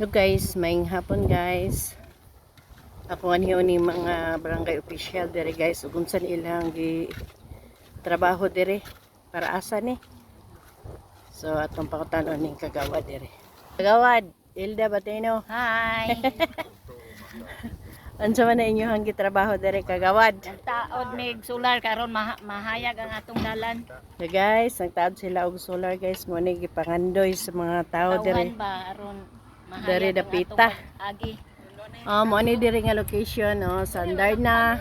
Hello guys, maing hapon guys. Ako aniyo ni mga barangay official dire guys, ug unsan ilang gi trabaho dire para asa ni. So atong pakutanon ning kagawad dire. Kagawad, Hilda Batino. Hi. Unsa man na inyong gitrabaho dire kagawad? Taod mig solar karon mahayag ang atong dalan. So guys, nagtaod sila og solar guys, mo ni gipangandoy sa mga tao dire. Tawan ba aron mahayag Dari ang dapita. atong agi. Mo ni dire nga location, sandar na.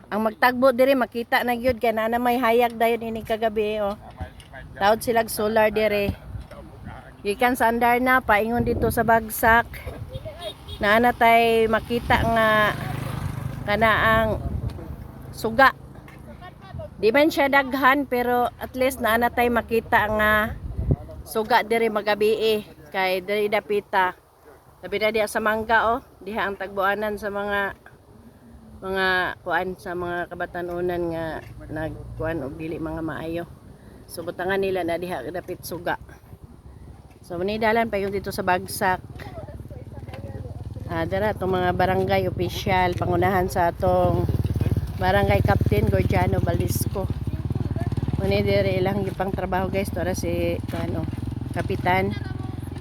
Ang magtagbo dire makita na gyud kay na may hayag dayon ini kagabi Taod silag solar dire. Gikan sa andar na paingon dito sa bagsak. Naana tay makita nga kanaang suga. Di man siya daghan pero at least naana tay makita nga suga dire magabi kay diri dapita. Labi na diha sa mangga diha ang tagbuanan sa mga kuan sa mga kabatanunan nga nagkuan og dili mga maayo. So butangan nila na diha dapit suga. So manidalan pa yung dito sa bagsak. Dara itong mga barangay official, pangunahan sa atong barangay captain Gordiano Balisco. Mani dire ilang gipang trabaho guys, to si kapitan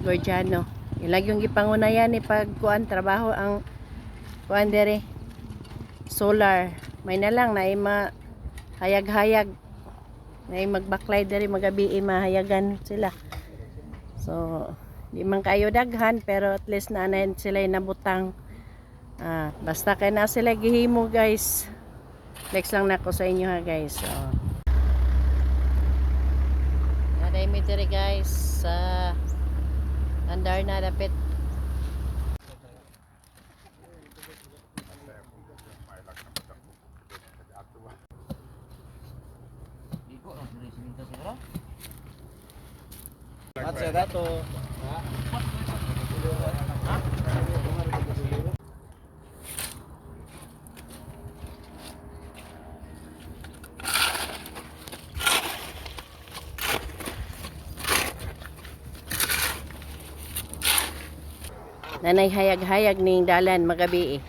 Gordiano. Ilag yung gipangunayan ni pagkuan trabaho ang kuan dire solar. May na lang na hayag-hayag. Na magbaklay dire magabi mahayagan sila. So, di man kayo daghan pero at least naanayin sila nabutang. Basta kay na sila gihimo guys. Flex lang nako sa inyo ha guys. So, naday mi diri guys sa andar na dapit. Matsa dato. Nanay hayag-hayag ning dalan magabi.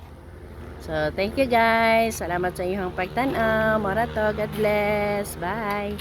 So, thank you guys. Salamat sa inyong pagtan-aw. Marato, God bless. Bye.